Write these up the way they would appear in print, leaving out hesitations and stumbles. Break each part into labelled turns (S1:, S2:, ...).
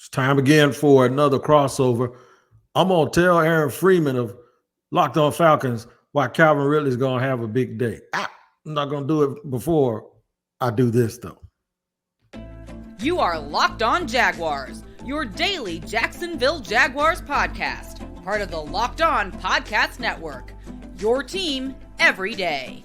S1: It's time again for another crossover. I'm going to tell Aaron Freeman of Locked On Falcons why Calvin Ridley's going to have a big day. I'm not going to do it before I do this, though.
S2: You are Locked On Jaguars, your daily Jacksonville Jaguars podcast, part of the Locked On Podcast Network, your team every day.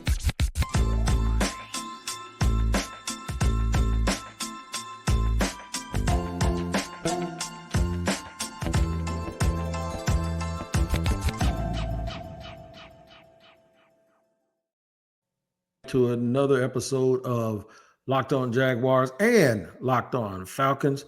S1: To another episode of Locked On Jaguars and Locked On Falcons.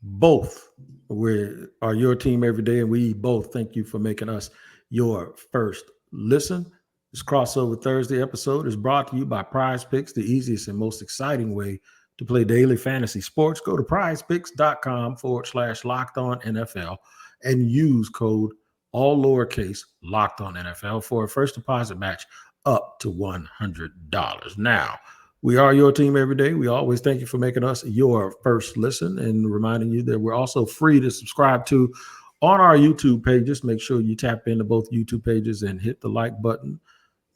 S1: Both are your team every day, and we both thank you for making us your first listen. This crossover Thursday episode is brought to you by PrizePicks, the easiest and most exciting way to play daily fantasy sports. Go to prizepicks.com/LockedOnNFL and use code all lowercase LockedOnNFL for a first deposit match up to $100. Now, we are your team every day. We always thank you for making us your first listen and reminding you that we're also free to subscribe to on our YouTube page. Just make sure you tap into both YouTube pages and hit the like button.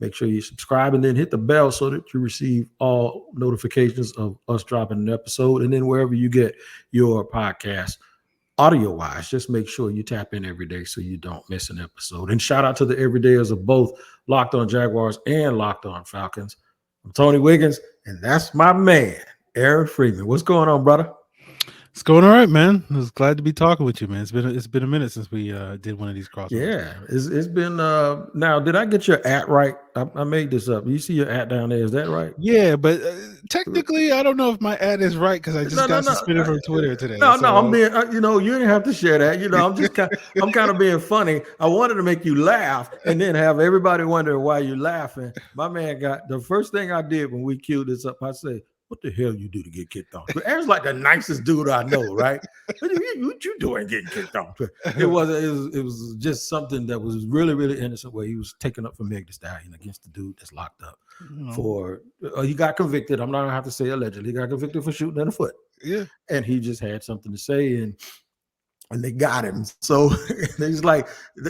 S1: Make sure you subscribe and then hit the bell so that you receive all notifications of us dropping an episode. And then wherever you get your podcast, audio-wise, just make sure you tap in every day so you don't miss an episode. And shout out to the everydayers of both Locked On Jaguars and Locked On Falcons. I'm Tony Wiggins, and that's my man, Aaron Freeman. What's going on, brother?
S3: It's going all right, man. I was glad to be talking with you, man. It's been a minute since we did one of these crossovers.
S1: Yeah, it's been. Now, did I get your @ right? I made this up. You see your @ down there? Is that right?
S3: Yeah, but technically, I don't know if my @ is right because I just got suspended from Twitter today.
S1: No, I'm being. You didn't have to share that. I'm just I'm kind of being funny. I wanted to make you laugh and then have everybody wondering why you're laughing. My man got the first thing I did when we queued this up. I say, what the hell you do to get kicked off? But Aaron's like the nicest dude I know, right? What you doing getting kicked off? It was just something that was really, really innocent where he was taking up for Meg Thee Stallion against the dude that's locked up for he got convicted. I'm not gonna have to say allegedly. He got convicted for shooting in the foot.
S3: Yeah.
S1: And he just had something to say and they got him. So he's like,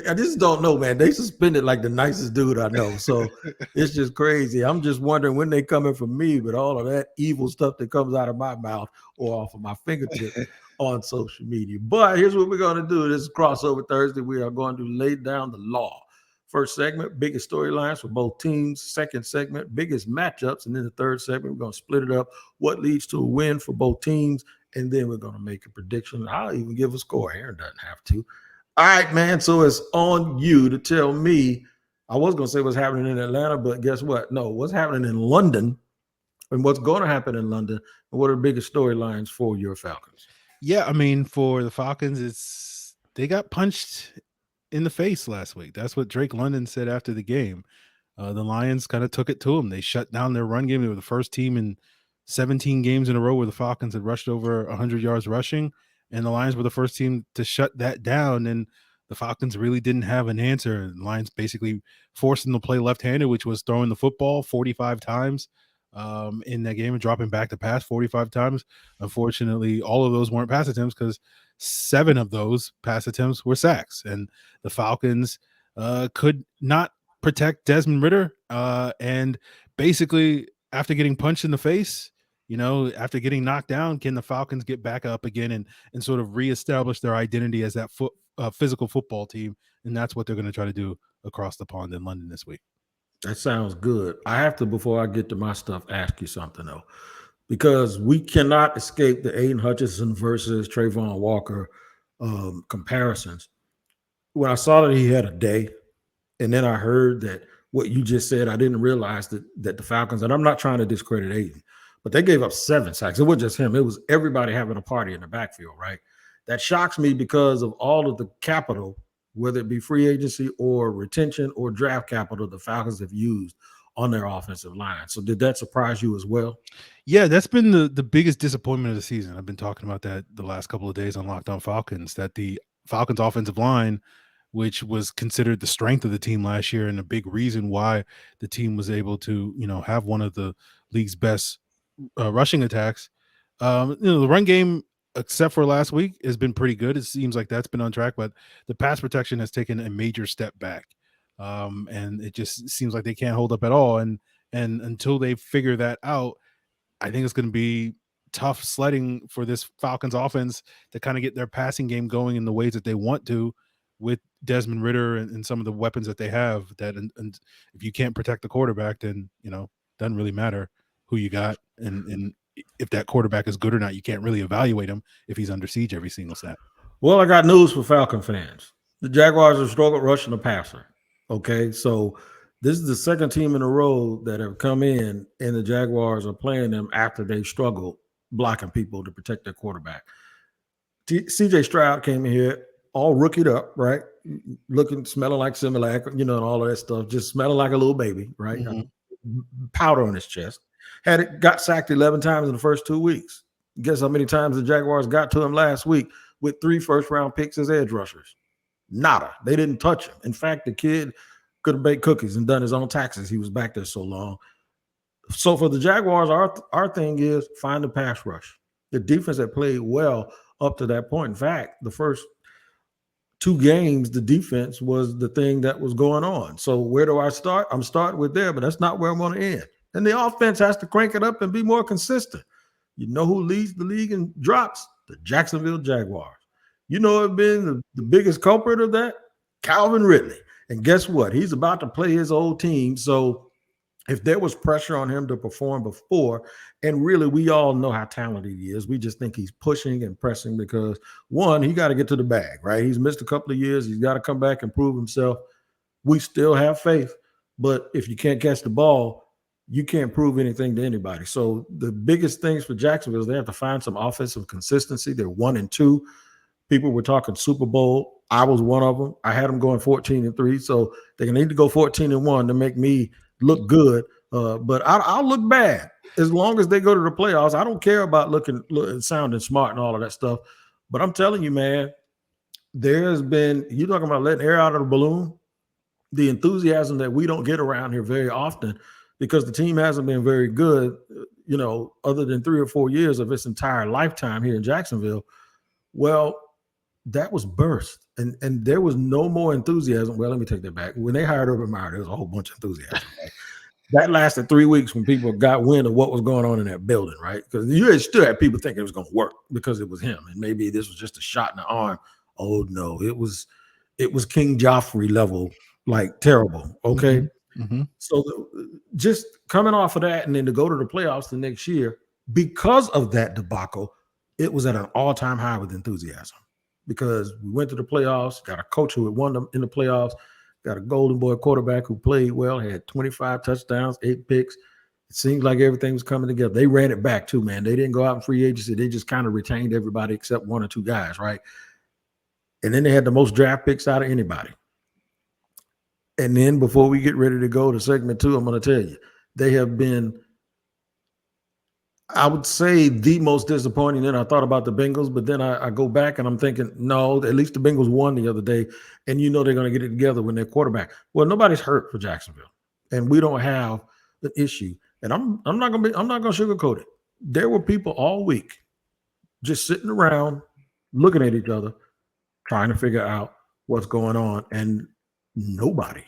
S1: I just don't know, man. They suspended like the nicest dude I know. So it's just crazy. I'm just wondering when they coming for me with all of that evil stuff that comes out of my mouth or off of my fingertip on social media. But here's what we're going to do. This is Crossover Thursday. We are going to lay down the law. First segment, biggest storylines for both teams. Second segment, biggest matchups. And then the third segment, we're going to split it up. What leads to a win for both teams? And then we're going to make a prediction. I'll even give a score. Aaron doesn't have to. All right, man. So it's on you to tell me. I was going to say what's happening in Atlanta, but guess what? No, what's happening in London and what's going to happen in London and what are the biggest storylines for your Falcons?
S3: Yeah, I mean, for the Falcons, they got punched in the face last week. That's what Drake London said after the game. The Lions kind of took it to them. They shut down their run game. They were the first team in 17 games in a row where the Falcons had rushed over 100 yards rushing, and the Lions were the first team to shut that down, and the Falcons really didn't have an answer. The Lions basically forced them to play left-handed, which was throwing the football 45 times in that game and dropping back to pass 45 times. Unfortunately, all of those weren't pass attempts because 7 of those pass attempts were sacks, and the Falcons could not protect Desmond Ridder, and basically after getting punched in the face, after getting knocked down, can the Falcons get back up again and sort of reestablish their identity as that physical football team? And that's what they're going to try to do across the pond in London this week.
S1: That sounds good. I have to, before I get to my stuff, ask you something, though, because we cannot escape the Aiden Hutchinson versus Trayvon Walker comparisons. When I saw that he had a day, and then I heard that what you just said, I didn't realize that the Falcons, and I'm not trying to discredit Aiden, but they gave up 7 sacks. It wasn't just him. It was everybody having a party in the backfield, right? That shocks me because of all of the capital, whether it be free agency or retention or draft capital the Falcons have used on their offensive line. So did that surprise you as well?
S3: Yeah, that's been the biggest disappointment of the season. I've been talking about that the last couple of days on Locked On Falcons, that the Falcons offensive line, which was considered the strength of the team last year and a big reason why the team was able to, have one of the league's best rushing attacks. The run game except for last week, has been pretty good. It seems like that's been on track, but the pass protection has taken a major step back. And it just seems like they can't hold up at all. And until they figure that out, I think it's going to be tough sledding for this Falcons offense to kind of get their passing game going in the ways that they want to with Desmond Ridder and some of the weapons that they have. That and if you can't protect the quarterback, then doesn't really matter who you got, and if that quarterback is good or not, you can't really evaluate him if he's under siege every single snap.
S1: Well, I got news for Falcon fans. The Jaguars have struggled rushing the passer. Okay, so this is the second team in a row that have come in, and the Jaguars are playing them after they struggled blocking people to protect their quarterback. CJ Stroud came in here all rookied up, right? Looking, smelling like Similac, and all of that stuff, just smelling like a little baby, right?
S3: Mm-hmm.
S1: Powder on his chest. Got sacked 11 times in the first 2 weeks. Guess how many times the Jaguars got to him last week with 3 first-round picks as edge rushers? Nada. They didn't touch him. In fact, the kid could have baked cookies and done his own taxes. He was back there so long. So for the Jaguars, our thing is find the pass rush. The defense had played well up to that point. In fact, the first 2 games, the defense was the thing that was going on. So where do I start? I'm starting with there, but that's not where I'm going to end. And the offense has to crank it up and be more consistent. You know who leads the league in drops? The Jacksonville Jaguars. You know what's been the biggest culprit of that? Calvin Ridley. And guess what? He's about to play his old team. So if there was pressure on him to perform before, and really we all know how talented he is, we just think he's pushing and pressing because, one, he got to get to the bag, right? He's missed a couple of years. He's got to come back and prove himself. We still have faith. But if you can't catch the ball, you can't prove anything to anybody. So the biggest things for Jacksonville is they have to find some offensive consistency. They're 1-2. People were talking Super Bowl. I was one of them. I had them going 14-3. So they need to go 14-1 to make me look good. But I'll look bad as long as they go to the playoffs. I don't care about looking sounding smart and all of that stuff. But I'm telling you, man, there's been, you're talking about letting air out of the balloon, the enthusiasm that we don't get around here very often, because the team hasn't been very good, other than 3 or 4 years of its entire lifetime here in Jacksonville. Well, that was burst, and there was no more enthusiasm. Well, let me take that back. When they hired Urban Meyer, there was a whole bunch of enthusiasm. Right? That lasted 3 weeks when people got wind of what was going on in that building, right? Because you still had people thinking it was going to work because it was him, and maybe this was just a shot in the arm. Oh no, it was King Joffrey level, like terrible. Okay.
S3: Mm-hmm.
S1: So just coming off of that and then to go to the playoffs the next year, because of that debacle, it was at an all-time high with enthusiasm because we went to the playoffs, got a coach who had won them in the playoffs, got a golden boy quarterback who played well, had 25 touchdowns, 8 picks. It seemed like everything was coming together. They ran it back too, man. They didn't go out in free agency. They just kind of retained everybody except 1 or 2 guys, right? And then they had the most draft picks out of anybody. And then before we get ready to go to segment 2, I'm going to tell you, they have been, I would say, the most disappointing. Then I thought about the Bengals, but then I go back and I'm thinking, no, at least the Bengals won the other day. And they're going to get it together when they're quarterback. Well, nobody's hurt for Jacksonville. And we don't have an issue. And I'm not going to sugarcoat it. There were people all week just sitting around looking at each other, trying to figure out what's going on. And nobody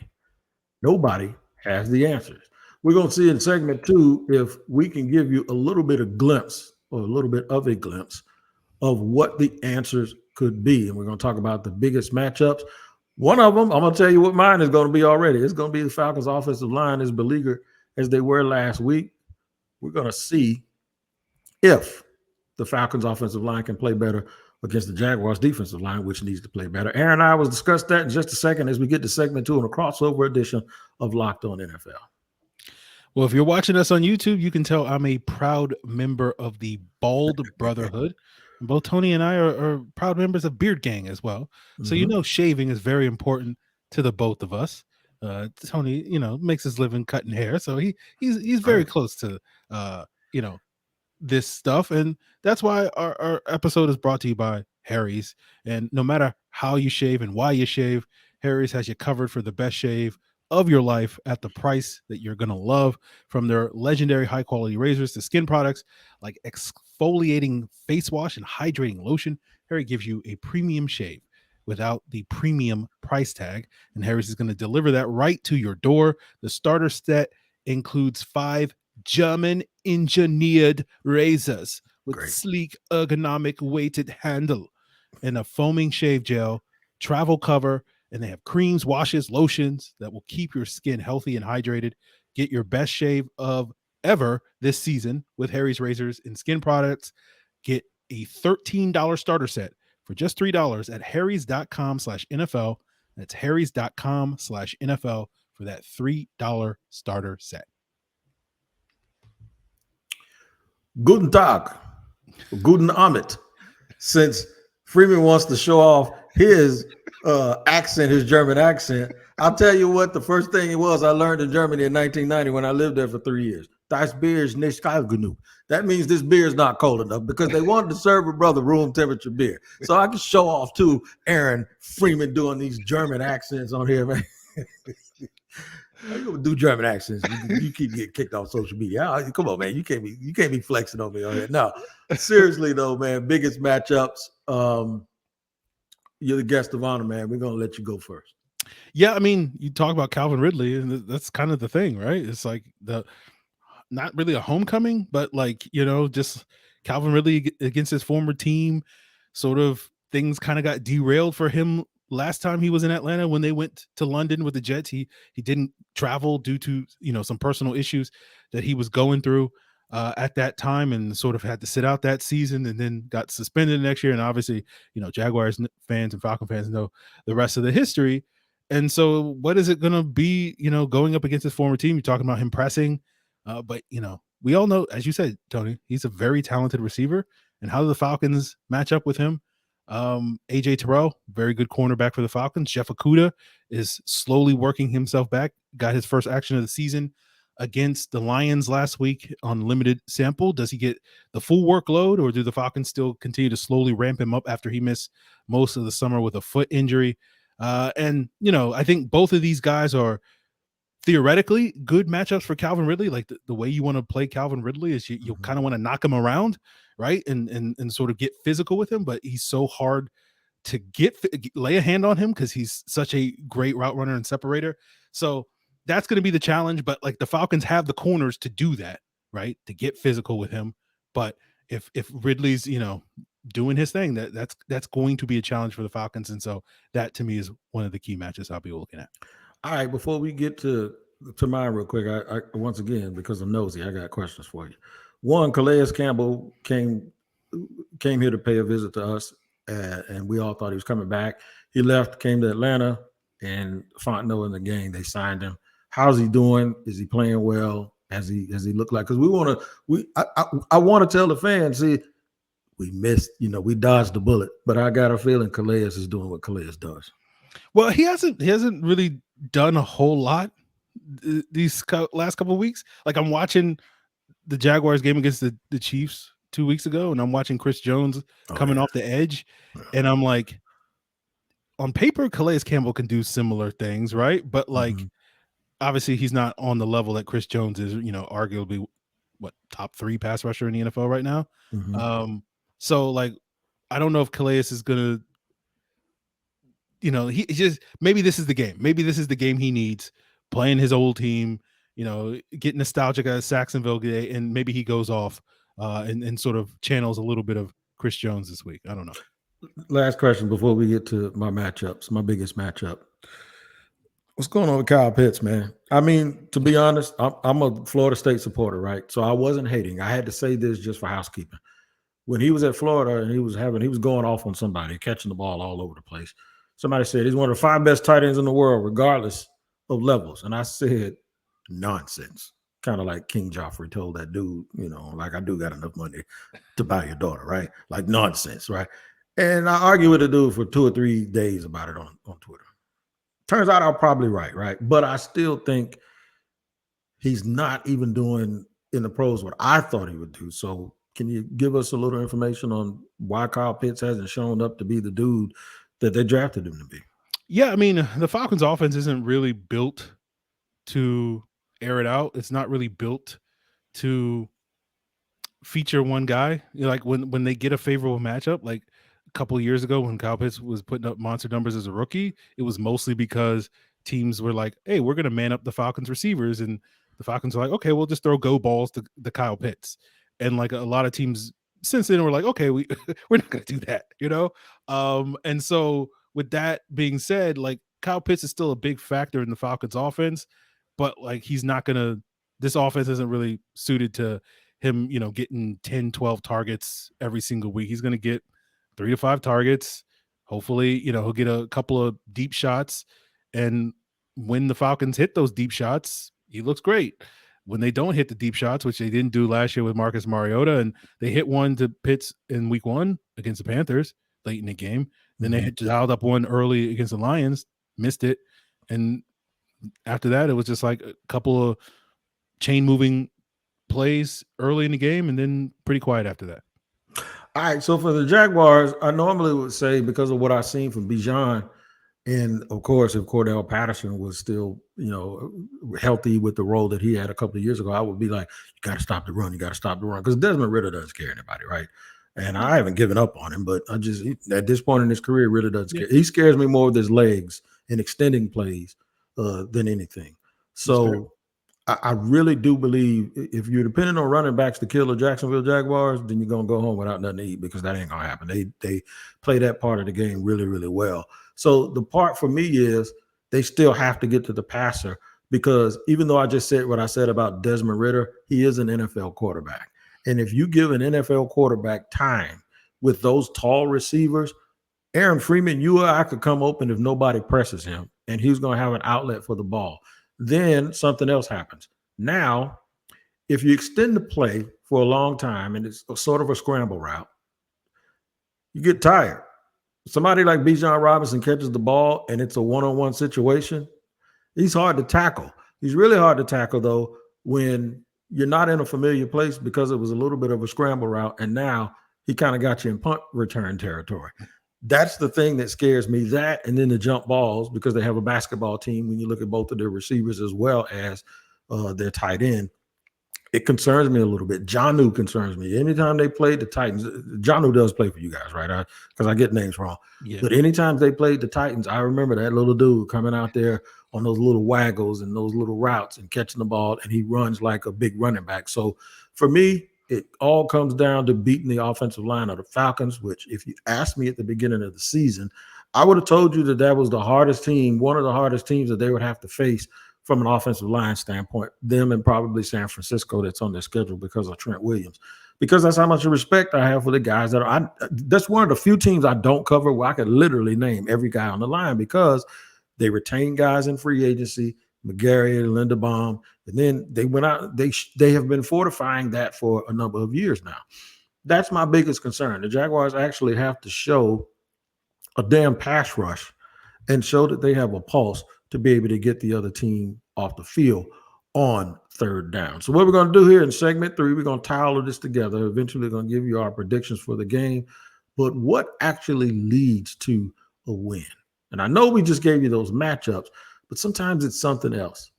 S1: has the answers. We're going to see in segment 2 if we can give you a little bit of a glimpse of what the answers could be. And we're going to talk about the biggest matchups. One of them, I'm going to tell you what mine is going to be already. It's going to be the Falcons offensive line as beleaguered as they were last week. We're going to see if the Falcons offensive line can play better against the Jaguars defensive line, which needs to play better. Aaron and I will discuss that in just a second as we get to segment 2 on a crossover edition of Locked On NFL.
S3: Well, if you're watching us on YouTube, you can tell I'm a proud member of the Bald Brotherhood. Both Tony and I are proud members of Beard Gang as well. So, shaving is very important to the both of us. Tony, makes his living cutting hair. So he's very close to, this stuff. And that's why our episode is brought to you by Harry's. And no matter how you shave and why you shave, Harry's has you covered for the best shave of your life at the price that you're going to love. From their legendary high quality razors to skin products like exfoliating face wash and hydrating lotion, Harry gives you a premium shave without the premium price tag. And Harry's is going to deliver that right to your door. The starter set includes 5 German engineered razors with
S1: Great.
S3: sleek ergonomic weighted handle and a foaming shave gel, travel cover, and they have creams, washes, lotions that will keep your skin healthy and hydrated. Get your best shave of ever this season with Harry's razors and skin products. Get a $13 starter set for just $3 at harrys.com/NFL. That's harrys.com/NFL for that $3 starter set.
S1: Guten Tag, Guten Abend. Since Freeman wants to show off his accent, his German accent, I'll tell you what the first thing it was I learned in Germany in 1990 when I lived there for 3 years. Das Bier ist nicht kalt genug. That means this beer is not cold enough because they wanted to serve a brother room temperature beer. So I can show off to Aaron Freeman doing these German accents on here, man. You gonna do German accents? You keep getting kicked off social media. Come on, man. You can't be flexing on me on here. No, seriously though, man. Biggest matchups. You're the guest of honor, man. We're gonna let you go first.
S3: Yeah, I mean, you talk about Calvin Ridley, and that's kind of the thing, right? It's like not really a homecoming, but like, just Calvin Ridley against his former team. Sort of things kind of got derailed for him last time he was in Atlanta when they went to London with the Jets. He didn't travel due to some personal issues that he was going through at that time, and sort of had to sit out that season, and then got suspended next year. And obviously, Jaguars fans and Falcon fans know the rest of the history. And so what is it going to be, going up against his former team? You're talking about him pressing, but we all know, as you said, Tony, he's a very talented receiver. And how do the Falcons match up with him? AJ Terrell, very good cornerback for the Falcons. Jeff Okudah is slowly working himself back. Got his first action of the season against the Lions last week on limited sample. Does he get the full workload, or do the Falcons still continue to slowly ramp him up after he missed most of the summer with a foot injury? And I think both of these guys are theoretically good matchups for Calvin Ridley. Like the way you want to play Calvin Ridley is you kind of want to knock him around, right? And sort of get physical with him, but he's so hard to lay a hand on him because he's such a great route runner and separator. So that's going to be the challenge. But like the Falcons have the corners to do that, right? To get physical with him. But if Ridley's, doing his thing, that's going to be a challenge for the Falcons. And so that to me is one of the key matches I'll be looking at.
S1: All right, before we get to mine real quick, I once again, because I'm nosy, I got questions for you. One, Calais Campbell came here to pay a visit to us, and we all thought he was coming back. He left, came to Atlanta, and Fontenot in the game, they signed him. How's he doing? Is he playing well? Has he looked like? Because I want to tell the fans, see, we missed, we dodged the bullet, but I got a feeling Calais is doing what Calais does.
S3: Well, he hasn't really done a whole lot these last couple of weeks. Like I'm watching the Jaguars game against the Chiefs 2 weeks ago, and I'm watching Chris Jones coming off the edge, and I'm like, on paper, Calais Campbell can do similar things, right? But like, obviously, he's not on the level that Chris Jones is. Arguably, top 3 pass rusher in the NFL right now. So like, I don't know if Calais is gonna. He just, maybe this is the game. Maybe this is the game he needs, playing his old team, get nostalgic at Jacksonville day, and maybe he goes off and sort of channels a little bit of Chris Jones this week. I don't know.
S1: Last question before we get to my matchups, my biggest matchup. What's going on with Kyle Pitts, man? I mean, to be honest, I'm a Florida State supporter, right? So I wasn't hating. I had to say this just for housekeeping. When he was at Florida and he was going off on somebody, catching the ball all over the place. Somebody said he's one of the 5 best tight ends in the world, regardless of levels. And I said, nonsense. Kind of like King Joffrey told that dude, like, I do got enough money to buy your daughter, right? Like nonsense, right? And I argued with the dude for 2 or 3 days about it on Twitter. Turns out I'm probably right? But I still think he's not even doing in the pros what I thought he would do. So can you give us a little information on why Kyle Pitts hasn't shown up to be the dude that they drafted him to be?
S3: Yeah, I mean, the Falcons offense isn't really built to air it out. It's not really built to feature one guy. You know, like when they get a favorable matchup, like a couple of years ago when Kyle Pitts was putting up monster numbers as a rookie, it was mostly because teams were like, hey, we're going to man up the Falcons receivers. And the Falcons were like, okay, we'll just throw go balls to the Kyle Pitts. And like a lot of teams since then were like, okay, we're not going to do that, you know? And so with that being said, like Kyle Pitts is still a big factor in the Falcons offense, but like he's not going to, this offense isn't really suited to him, you know, getting 10, 12 targets every single week. He's going to get 3 to 5 targets. Hopefully, you know, he'll get a couple of deep shots. And when the Falcons hit those deep shots, he looks great. When they don't hit the deep shots, which they didn't do last year with Marcus Mariota, and they hit one to Pitts in week 1 against the Panthers late in the game. Then they had dialed up one early against the Lions, missed it. And after that, it was just like a couple of chain moving plays early in the game and then pretty quiet after that.
S1: All right. So for the Jaguars, I normally would say, because of what I've seen from Bijan, and of course, if Cordell Patterson was still, you know, healthy with the role that he had a couple of years ago, I would be like, you got to stop the run. You got to stop the run. Because Desmond Ridder doesn't scare anybody, right? And I haven't given up on him, but I just, at this point in his career, Ridder doesn't scare. He scares me more with his legs and extending plays than anything. So I really do believe if you're depending on running backs to kill the Jacksonville Jaguars, then you're going to go home without nothing to eat, because that ain't going to happen. They play that part of the game really, really well. So the part for me is they still have to get to the passer, because even though I just said what I said about Desmond Ridder, he is an NFL quarterback. And if you give an NFL quarterback time with those tall receivers, Aaron Freeman, you or I could come open if nobody presses him, and he's going to have an outlet for the ball. Then something else happens. Now, if you extend the play for a long time and it's sort of a scramble route, you get tired. Somebody like Bijan Robinson catches the ball and it's a one-on-one situation, he's hard to tackle. He's really hard to tackle, though, when you're not in a familiar place, because it was a little bit of a scramble route, and now he kind of got you in punt return territory. That's the thing that scares me, that, and then the jump balls, because they have a basketball team when you look at both of their receivers as well as their tight end. It concerns me a little bit. Jonnu concerns me. Anytime they played the Titans, Jonnu does play for you guys, right? Because I get names wrong. Yeah. But anytime they played the Titans, I remember that little dude coming out there on those little waggles and those little routes and catching the ball, and he runs like a big running back. So for me, it all comes down to beating the offensive line of the Falcons, which if you asked me at the beginning of the season, I would have told you that that was the hardest team, one of the hardest teams that they would have to face from an offensive line standpoint, them and probably San Francisco that's on their schedule because of Trent Williams. Because that's how much respect I have for the guys that are – that's one of the few teams I don't cover where I could literally name every guy on the line, because they retain guys in free agency, McGarry, Linderbaum, and then they went out. They have been fortifying that for a number of years now. That's my biggest concern. The Jaguars actually have to show a damn pass rush and show that they have a pulse to be able to get the other team off the field on third down. So what we're going to do here in segment 3, we're going to tie all of this together. Eventually going to give you our predictions for the game. But what actually leads to a win? And I know we just gave you those matchups, but sometimes it's something else.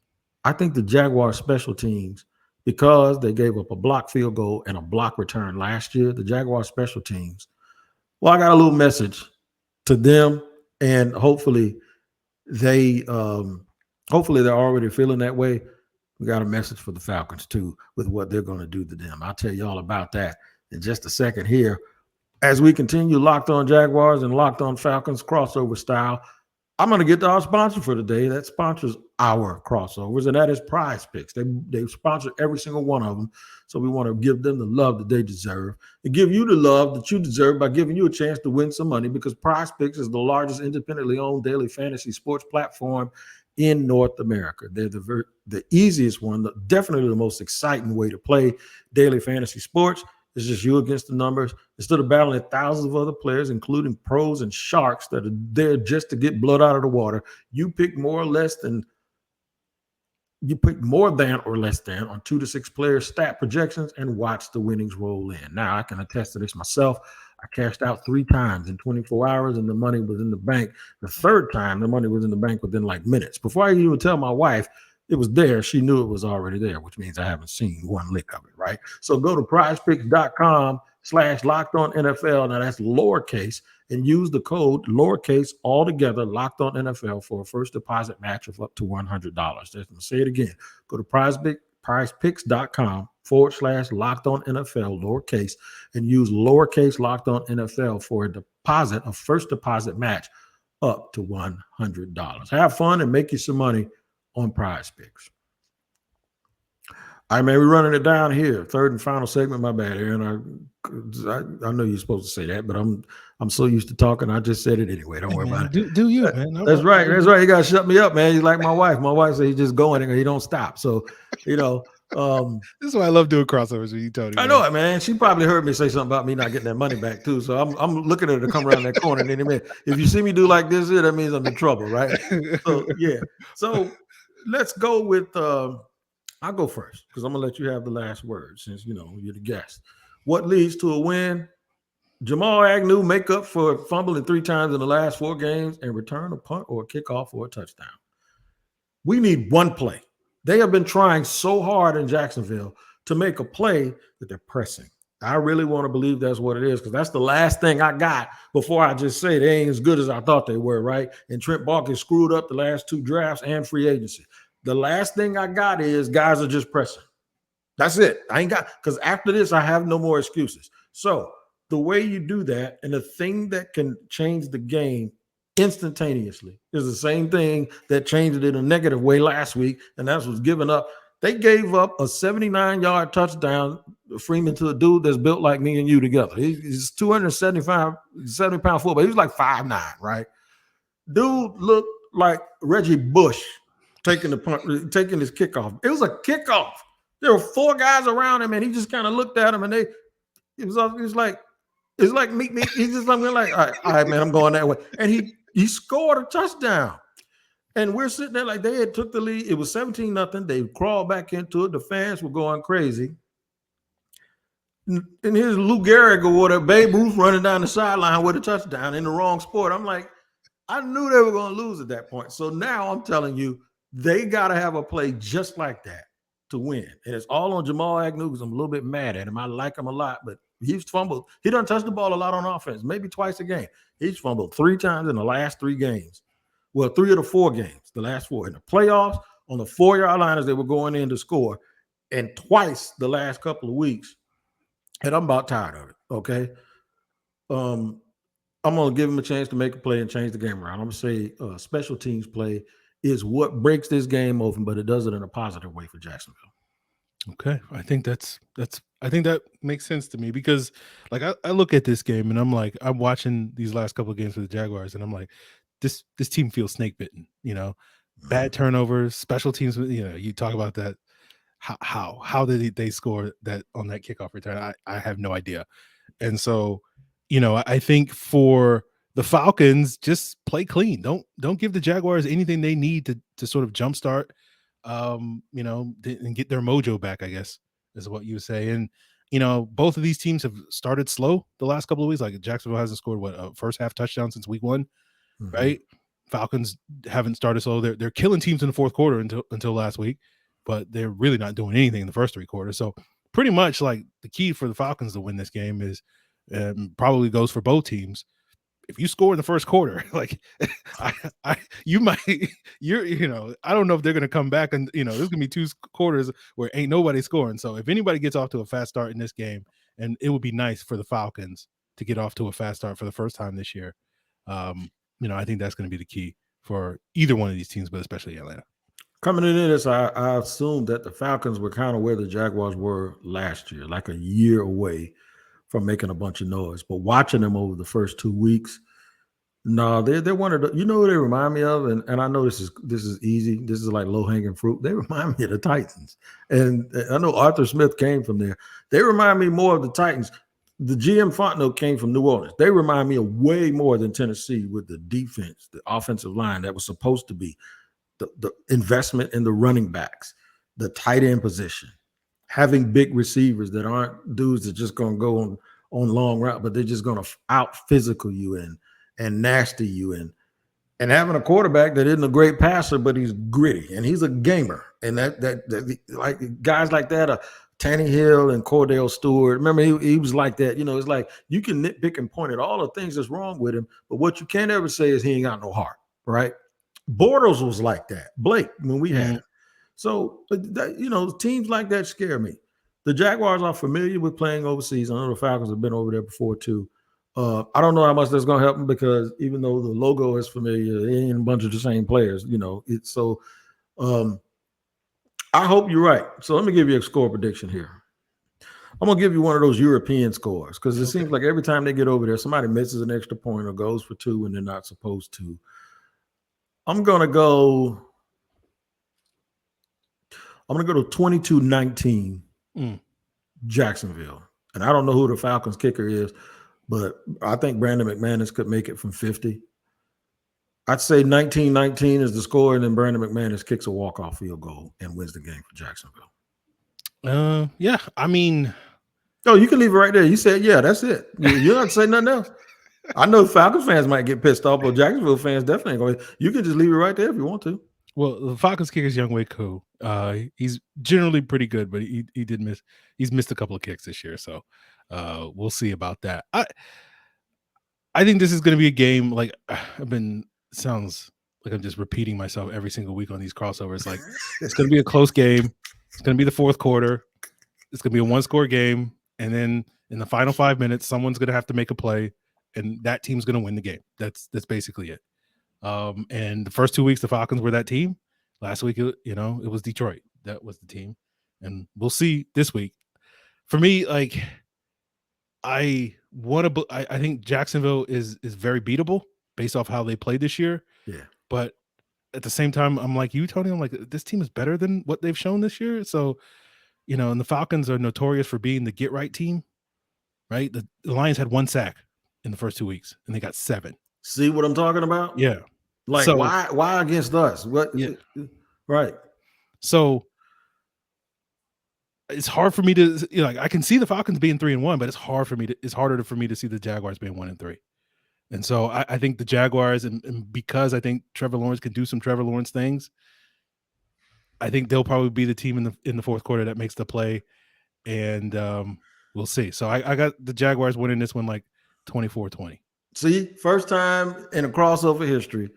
S1: I think the Jaguars special teams, because they gave up a block field goal and a block return last year, the Jaguars special teams, well, I got a little message to them, and hopefully they're already feeling that way. We got a message for the Falcons too, with what they're going to do to them. I'll tell you all about that in just a second here as we continue Locked On Jaguars and Locked On Falcons crossover style. I'm going to get to our sponsor for today. That sponsors our crossovers, and that is PrizePicks. They sponsor every single one of them, so we want to give them the love that they deserve and give you the love that you deserve by giving you a chance to win some money, because PrizePicks is the largest independently owned daily fantasy sports platform in North America. They're the easiest one, definitely the most exciting way to play daily fantasy sports. It's just you against the numbers. Instead of battling thousands of other players, including pros and sharks that are there just to get blood out of the water, you pick more or less than on 2 to 6 players stat projections and watch the winnings roll in. Now, I can attest to this myself. I cashed out 3 times in 24 hours and the money was in the bank. The third time, the money was in the bank within like minutes. Before I even tell my wife, it was there. She knew it was already there, which means I haven't seen one lick of it, right? So go to prizepicks.com/LockedOnNFL. Now that's lowercase, and use the code lowercase all together LockedOnNFL for a first deposit match of up to $100. Let me say it again. Go to prizepicks.com/LockedOnNFL lowercase, and use lowercase LockedOnNFL for a first deposit match up to $100. Have fun and make you some money on PrizePicks. All right, man, we're running it down here. Third and final segment. My bad, Aaron. I know you're supposed to say that, but I'm so used to talking. I just said it anyway. Don't worry about it.
S3: Do you, man?
S1: That's right. That's right. You gotta shut me up, man. You're like my wife. My wife says he's just going and he don't stop. So,
S3: this is why I love doing crossovers with you, Tony.
S1: I know it, man. She probably heard me say something about me not getting that money back too. So I'm looking at her to come around that corner. And any minute, if you see me do like this, that means I'm in trouble, right? So yeah. So let's go with. I'll go first because I'm gonna let you have the last word since you're the guest. What leads to a win? Jamal Agnew make up for fumbling 3 times in the last 4 games and return a punt or a kickoff or a touchdown. We need one play. They have been trying so hard in Jacksonville to make a play that they're pressing. I really want to believe that's what it is because that's the last thing I got before I just say they ain't as good as I thought they were, right? And Trent Baalke screwed up the last 2 drafts and free agency. The last thing I got is guys are just pressing. That's it. I ain't got, because after this, I have no more excuses. So the way you do that and the thing that can change the game instantaneously is the same thing that changed it in a negative way last week, and that was giving up. They gave up a 79-yard touchdown, Freeman, to a dude that's built like me and you together. He's 70-pound football. He was like 5'9", right? Dude looked like Reggie Bush taking his kickoff. It was a kickoff. There were 4 guys around him, and he just kind of looked at him, and it was like meet me. He's just like, all right, man, I'm going that way. And he scored a touchdown. And we're sitting there like they had took the lead. It was 17-0. They crawled back into it. The fans were going crazy. And here's Lou Gehrig or whatever, Babe Ruth running down the sideline with a touchdown in the wrong sport. I'm like, I knew they were going to lose at that point. So now I'm telling you, they got to have a play just like that to win. And it's all on Jamal Agnew because I'm a little bit mad at him. I like him a lot, but he's fumbled. He doesn't touch the ball a lot on offense, maybe twice a game. He's fumbled 3 times in the last 3 games. Well, 3 of the 4 games, the last 4. In the playoffs, on the 4-yard line as they were going in to score, and twice the last couple of weeks. And I'm about tired of it, okay? I'm going to give him a chance to make a play and change the game around. I'm going to say special teams play is what breaks this game open, but it does it in a positive way for Jacksonville.
S3: Okay. I think that makes sense to me because like I look at this game and I'm like, I'm watching these last couple of games for the Jaguars and I'm like, this team feels snake bitten, bad turnovers, special teams, you talk about that. How did they score that on that kickoff return? I have no idea. And so, I think for the Falcons, just play clean. Don't give the Jaguars anything they need to sort of jumpstart, and get their mojo back, I guess, is what you would say. And, both of these teams have started slow the last couple of weeks. Like Jacksonville hasn't scored a first half touchdown since week 1, right? Falcons haven't started slow. They're killing teams in the fourth quarter until last week, but they're really not doing anything in the first 3 quarters. So pretty much like the key for the Falcons to win this game is probably goes for both teams. If you score in the first quarter, like I don't know if they're going to come back and, there's going to be 2 quarters where ain't nobody scoring. So if anybody gets off to a fast start in this game, and it would be nice for the Falcons to get off to a fast start for the first time this year. I think that's going to be the key for either one of these teams, but especially Atlanta.
S1: Coming into this, I assumed that the Falcons were kind of where the Jaguars were last year, like a year away from making a bunch of noise. But watching them over the first 2 weeks, no, they're one of the, who they remind me of, and I know this is easy. This is like low-hanging fruit. They remind me of the Titans. And I know Arthur Smith came from there. They remind me more of the Titans. The GM Fontenot came from New Orleans. They remind me of way more than Tennessee with the defense, the offensive line that was supposed to be the investment in the running backs, the tight end position, having big receivers that aren't dudes that just going to go on long route, but they're just going to out physical you and nasty you And having a quarterback that isn't a great passer, but he's gritty and he's a gamer. And that like guys like that, Tannehill and Cordell Stewart. Remember, he was like that. You know, it's like you can nitpick and point at all the things that's wrong with him, but what you can't ever say is he ain't got no heart, right? Bortles was like that. Blake, when we had him. So, teams like that scare me. The Jaguars are familiar with playing overseas. I know the Falcons have been over there before too. I don't know how much that's going to help them because even though the logo is familiar, it ain't a bunch of the same players. It's so. I hope you're right. So let me give you a score prediction here. I'm going to give you one of those European scores because it seems like every time they get over there, somebody misses an extra point or goes for two when they're not supposed to. I'm going to go to 22-19 Jacksonville. And I don't know who the Falcons kicker is, but I think Brandon McManus could make it from 50. I'd say 19-19 is the score, and then Brandon McManus kicks a walk-off field goal and wins the game for Jacksonville.
S3: Yeah, I mean.
S1: Oh, you can leave it right there. You said, yeah, that's it. You don't have to say nothing else. I know Falcons fans might get pissed off, but Jacksonville fans definitely ain't going. You can just leave it right there if you want to.
S3: Well, the Falcons kicker is Younghoe Koo. He's generally pretty good, but he did miss. He's missed a couple of kicks this year, so we'll see about that. I think this is going to be a game. Like sounds like I'm just repeating myself every single week on these crossovers. Like it's going to be a close game. It's going to be the fourth quarter. It's going to be a one-score game, and then in the final 5 minutes, someone's going to have to make a play, and that team's going to win the game. That's basically it. And the first 2 weeks, the Falcons were that team. Last week, it was Detroit. That was the team. And we'll see this week. For me, like, I think Jacksonville is very beatable based off how they played this year.
S1: Yeah.
S3: But at the same time, I'm like you, Tony. I'm like, this team is better than what they've shown this year. So, and the Falcons are notorious for being the get-right team, right? The Lions had 1 sack in the first 2 weeks, and they got 7.
S1: See what I'm talking about?
S3: Yeah.
S1: Like, so, why against us? What? Yeah. Right.
S3: So it's hard for me to I can see the Falcons being 3-1, but it's harder for me to see the Jaguars being 1-3. And so I think the Jaguars, and because I think Trevor Lawrence can do some Trevor Lawrence things, I think they'll probably be the team in the fourth quarter that makes the play, and we'll see. So I got the Jaguars winning this one like 24-20.
S1: See, first time in a crossover history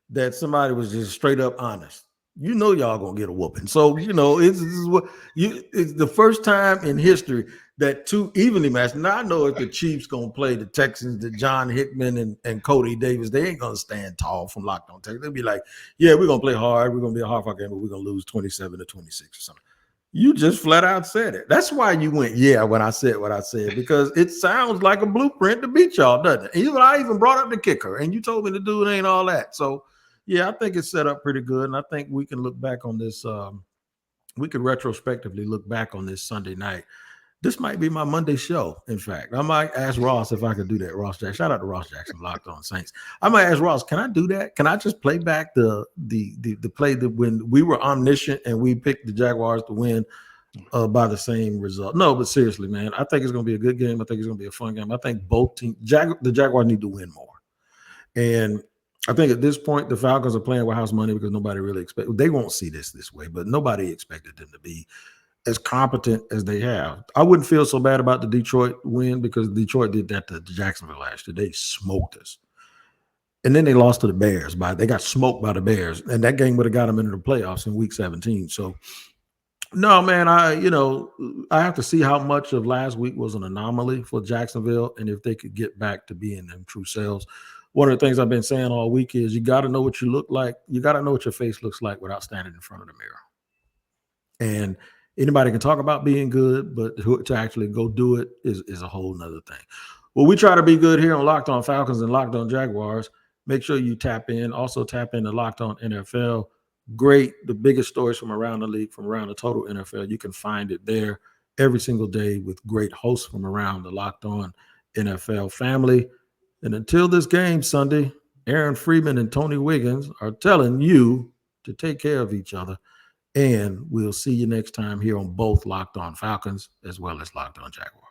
S1: that somebody was just straight up honest. Y'all gonna get a whooping. So it's the first time in history that two evenly matched. Now I know if the Chiefs gonna play the Texans, that John Hickman and Cody Davis, they ain't gonna stand tall from Locked On Texas. They'll be like, yeah, we're gonna play hard. We're gonna be a hard fought game, but we're gonna lose 27-26 or something. You just flat out said it. That's why you went, yeah, when I said what I said, because it sounds like a blueprint to beat y'all, doesn't it? I even brought up the kicker, and you told me to do it ain't all that. So, yeah, I think it's set up pretty good, and I think we can look back on this. We could retrospectively look back on this Sunday night. This might be my Monday show, in fact. I might ask Ross if I could do that. Ross Jackson. Shout out to Ross Jackson, Locked On Saints. I might ask Ross, can I do that? Can I just play back the play that when we were omniscient and we picked the Jaguars to win by the same result? No, but seriously, man, I think it's going to be a good game. I think it's going to be a fun game. I think both teams, the Jaguars need to win more. And I think at this point, the Falcons are playing with house money because nobody really expected. They won't see this way, but nobody expected them to be as competent as they have. I wouldn't feel so bad about the Detroit win because Detroit did that to Jacksonville last year. They smoked us. And then they lost to the Bears. They got smoked by the Bears. And that game would have got them into the playoffs in week 17. So, no, man, I have to see how much of last week was an anomaly for Jacksonville and if they could get back to being them true selves. One of the things I've been saying all week is you got to know what you look like. You got to know what your face looks like without standing in front of the mirror. And anybody can talk about being good, but to actually go do it is a whole nother thing. Well, we try to be good here on Locked On Falcons and Locked On Jaguars. Make sure you tap in. Also tap in to Locked On NFL. Great. The biggest stories from around the league, from around the total NFL. You can find it there every single day with great hosts from around the Locked On NFL family. And until this game Sunday, Aaron Freeman and Tony Wiggins are telling you to take care of each other. And we'll see you next time here on both Locked On Falcons as well as Locked On Jaguars.